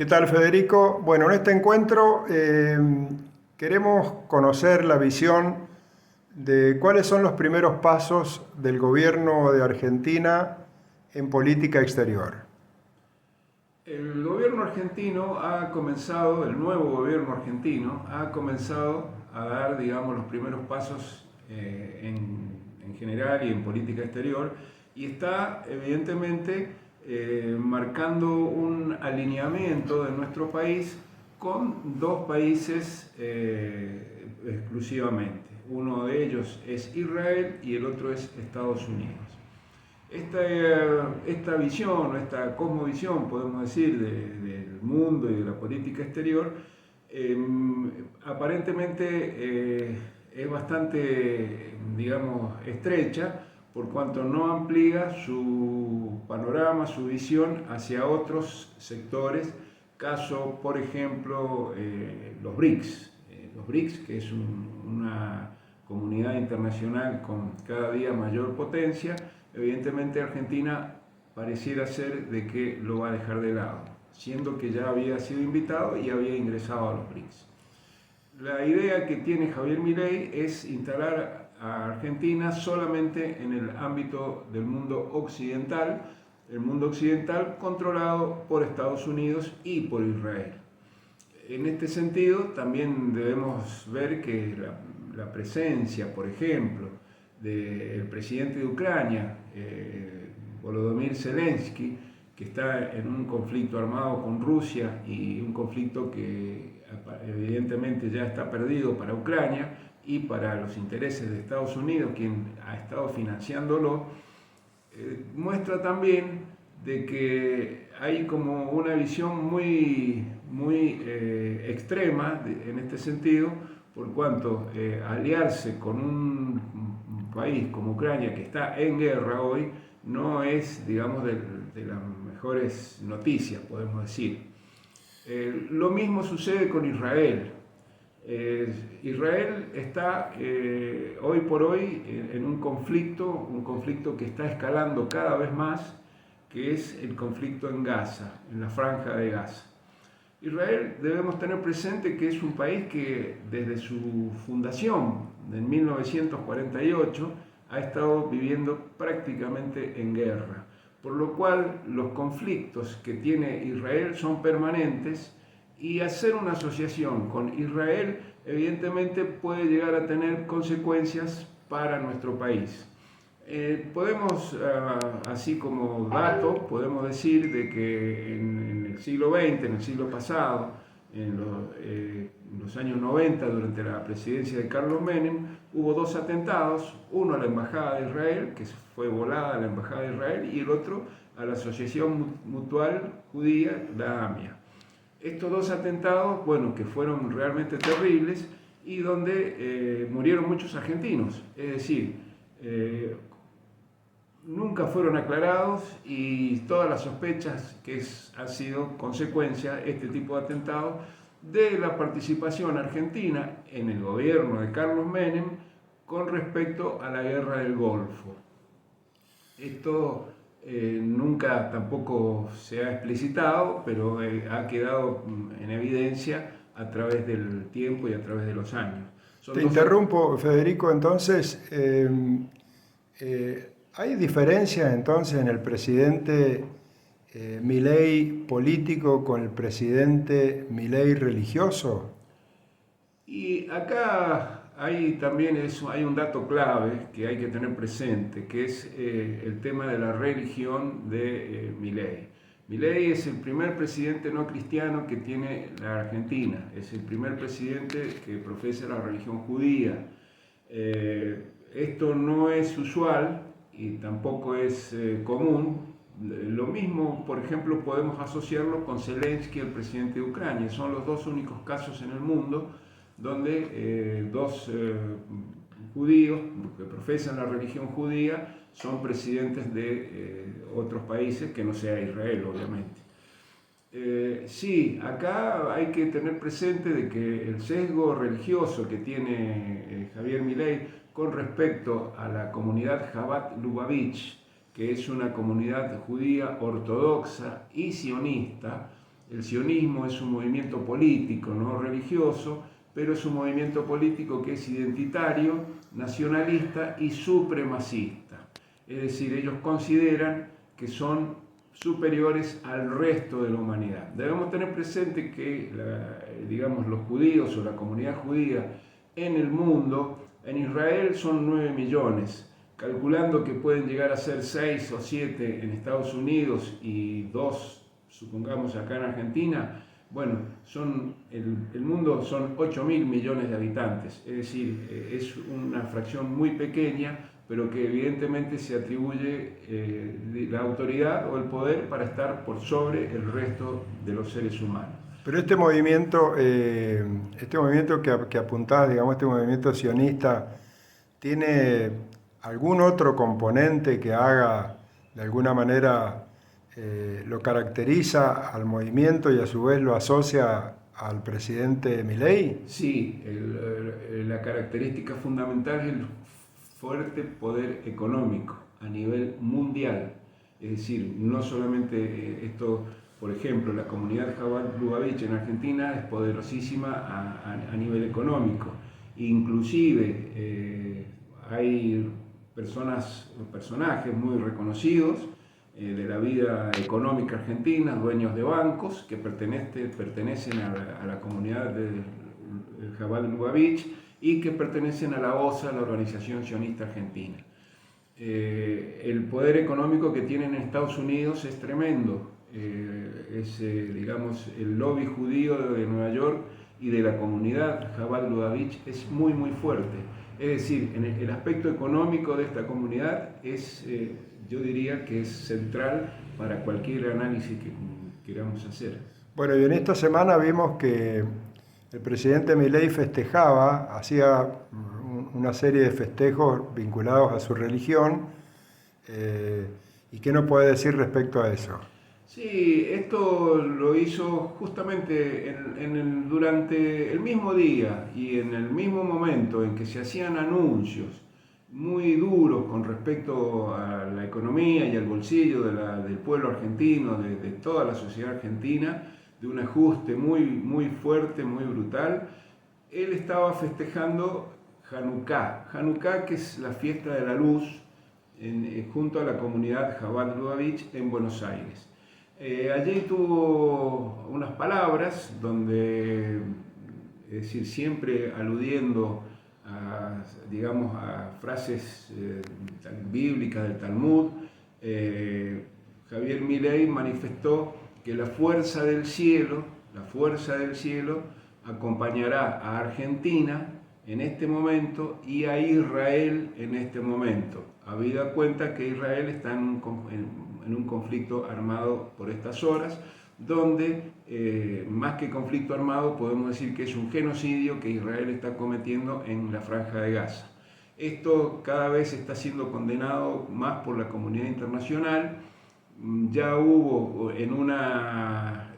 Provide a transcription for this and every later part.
¿Qué tal, Federico? Bueno, en este encuentro queremos conocer la visión de cuáles son los primeros pasos del gobierno de Argentina en política exterior. El gobierno argentino ha comenzado, el nuevo gobierno argentino ha comenzado a dar, digamos, los primeros pasos en general y en política exterior y está evidentemente marcando un alineamiento de nuestro país con dos países exclusivamente. Uno de ellos es Israel y el otro es Estados Unidos. Esta visión, o esta cosmovisión, podemos decir, del mundo y de la política exterior, aparentemente es bastante, digamos, estrecha, por cuanto no amplía su panorama, su visión hacia otros sectores, caso, por ejemplo, los BRICS. Los BRICS, que es una comunidad internacional con cada día mayor potencia. Evidentemente Argentina pareciera ser de que lo va a dejar de lado, siendo que ya había sido invitado y había ingresado a los BRICS. La idea que tiene Javier Milei es instalar a Argentina solamente en el ámbito del mundo occidental, el mundo occidental controlado por Estados Unidos y por Israel. En este sentido, también debemos ver que la presencia, por ejemplo, del presidente de Ucrania, Volodymyr Zelensky, que está en un conflicto armado con Rusia y un conflicto que evidentemente ya está perdido para Ucrania y para los intereses de Estados Unidos, quien ha estado financiándolo, muestra también de que hay como una visión muy extrema en este sentido, por cuanto aliarse con un país como Ucrania, que está en guerra hoy, no es, digamos, de las mejores noticias, podemos decir. Lo mismo sucede con Israel. Israel está hoy por hoy en un conflicto que está escalando cada vez más, que es el conflicto en Gaza, en la franja de Gaza. Israel, debemos tener presente que es un país que desde su fundación en 1948 ha estado viviendo prácticamente en guerra, por lo cual los conflictos que tiene Israel son permanentes y hacer una asociación con Israel evidentemente puede llegar a tener consecuencias para nuestro país. Podemos, así como dato, podemos decir de que en el siglo XX, en el siglo pasado, en los años 90, durante la presidencia de Carlos Menem, hubo dos atentados, uno a la Embajada de Israel, que fue volada a la Embajada de Israel, y el otro a la Asociación Mutual Judía, la AMIA. Estos dos atentados, bueno, que fueron realmente terribles y donde murieron muchos argentinos, es decir, nunca fueron aclarados y todas las sospechas que han sido consecuencia, este tipo de atentados, de la participación argentina en el gobierno de Carlos Menem con respecto a la guerra del Golfo. Esto nunca tampoco se ha explicitado, pero ha quedado en evidencia a través del tiempo y a través de los años. Te interrumpo, Federico, entonces, ¿hay diferencia entonces en el presidente Milei político con el presidente Milei religioso? Y acá hay también hay un dato clave que hay que tener presente, que es el tema de la religión de Milei. Milei es el primer presidente no cristiano que tiene la Argentina, es el primer presidente que profesa la religión judía. Esto no es usual y tampoco es común. Lo mismo, por ejemplo, podemos asociarlo con Zelensky, el presidente de Ucrania. Son los dos únicos casos en el mundo donde dos judíos que profesan la religión judía son presidentes de otros países que no sea Israel, obviamente. Sí, acá hay que tener presente de que el sesgo religioso que tiene Javier Milei con respecto a la comunidad Chabad Lubavitch, que es una comunidad judía ortodoxa y sionista, El sionismo es un movimiento político, no religioso, pero es un movimiento político que es identitario, nacionalista y supremacista. Es decir, ellos consideran que son superiores al resto de la humanidad. Debemos tener presente que digamos, los judíos o la comunidad judía en el mundo, en Israel son 9 millones, calculando que pueden llegar a ser 6 o 7 en Estados Unidos y 2, supongamos, acá en Argentina. Bueno, el mundo son 8.000 millones de habitantes, es decir, es una fracción muy pequeña, pero que evidentemente se atribuye la autoridad o el poder para estar por sobre el resto de los seres humanos. Pero este movimiento que apuntás, digamos, este movimiento sionista, ¿tiene algún otro componente que haga, de alguna manera, lo caracteriza al movimiento y a su vez lo asocia al presidente Milei? Sí, la característica fundamental es el fuerte poder económico a nivel mundial. Es decir, no solamente esto, por ejemplo, la comunidad de Chabad Lubavitch en Argentina es poderosísima a nivel económico. Inclusive hay personajes muy reconocidos de la vida económica argentina, dueños de bancos que pertenecen a la comunidad de Chabad Lubavitch y que pertenecen a la OSA, la Organización Sionista Argentina. El poder económico que tienen en Estados Unidos es tremendo. Digamos, el lobby judío de Nueva York y de la comunidad Chabad Lubavitch es muy, muy fuerte. Es decir, en el aspecto económico de esta comunidad es, yo diría que es central para cualquier análisis que queramos hacer. Bueno, y en esta semana vimos que el presidente Milei hacía una serie de festejos vinculados a su religión. ¿Y qué nos puede decir respecto a eso? Sí, esto lo hizo justamente durante el mismo día y en el mismo momento en que se hacían anuncios muy duros con respecto a la economía y al bolsillo del pueblo argentino, de toda la sociedad argentina, de un ajuste muy, muy fuerte, muy brutal. Él estaba festejando Hanukkah. Hanukkah, que es la fiesta de la luz junto a la comunidad Chabad Lubavitch en Buenos Aires. Allí tuvo unas palabras donde, es decir, siempre aludiendo a, digamos, a frases bíblicas del Talmud, Javier Milei manifestó que la fuerza del cielo acompañará a Argentina en este momento y a Israel en este momento, habida cuenta que Israel está en un conflicto armado por estas horas, donde más que conflicto armado podemos decir que es un genocidio que Israel está cometiendo en la Franja de Gaza. Esto cada vez está siendo condenado más por la comunidad internacional. Ya hubo en una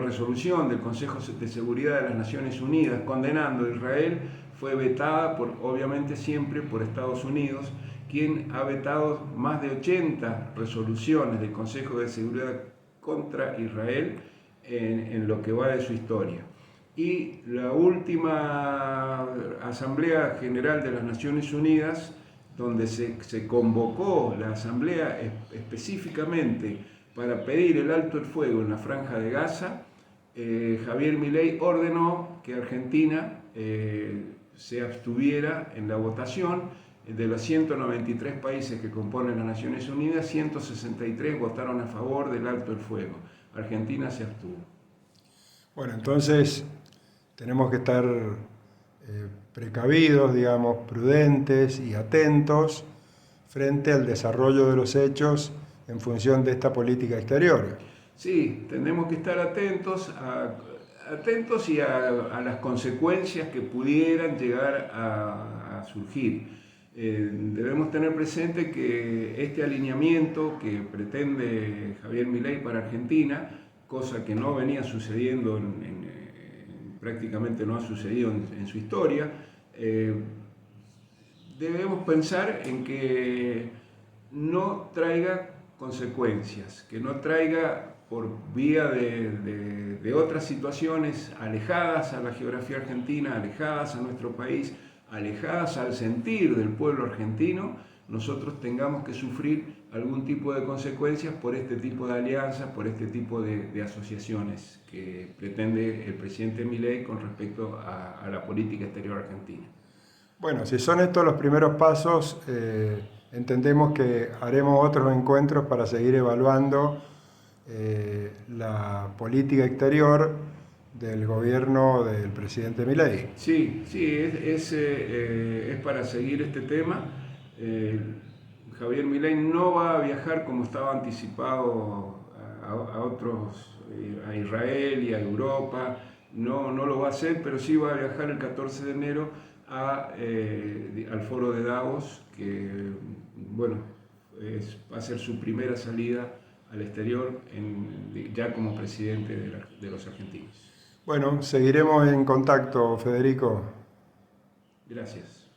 resolución del Consejo de Seguridad de las Naciones Unidas condenando a Israel, fue vetada obviamente siempre por Estados Unidos, quien ha vetado más de 80 resoluciones del Consejo de Seguridad contra Israel en lo que va de su historia. Y la última Asamblea General de las Naciones Unidas, donde se convocó la Asamblea específicamente para pedir el alto el fuego en la Franja de Gaza, Javier Milei ordenó que Argentina se abstuviera en la votación. De los 193 países que componen las Naciones Unidas, 163 votaron a favor del alto el fuego. Argentina se abstuvo. Bueno, entonces tenemos que estar precavidos, digamos, prudentes y atentos frente al desarrollo de los hechos en función de esta política exterior. Sí, tenemos que estar atentos y a las consecuencias que pudieran llegar a surgir. Debemos tener presente que este alineamiento que pretende Javier Milei para Argentina, cosa que no venía sucediendo, prácticamente no ha sucedido en su historia, debemos pensar en que no traiga consecuencias, que no traiga por vía de otras situaciones alejadas a la geografía argentina, alejadas a nuestro país, alejadas al sentir del pueblo argentino, nosotros tengamos que sufrir algún tipo de consecuencias por este tipo de alianzas, por este tipo de asociaciones que pretende el presidente Milei con respecto a la política exterior argentina. Bueno, si son estos los primeros pasos, entendemos que haremos otros encuentros para seguir evaluando la política exterior del gobierno del presidente Milei. Sí, sí, es para seguir este tema. Javier Milei no va a viajar como estaba anticipado a otros, a Israel y a Europa, no lo va a hacer, pero sí va a viajar el 14 de enero al foro de Davos, que bueno, va a ser su primera salida al exterior ya como presidente de los argentinos. Bueno, seguiremos en contacto, Federico. Gracias.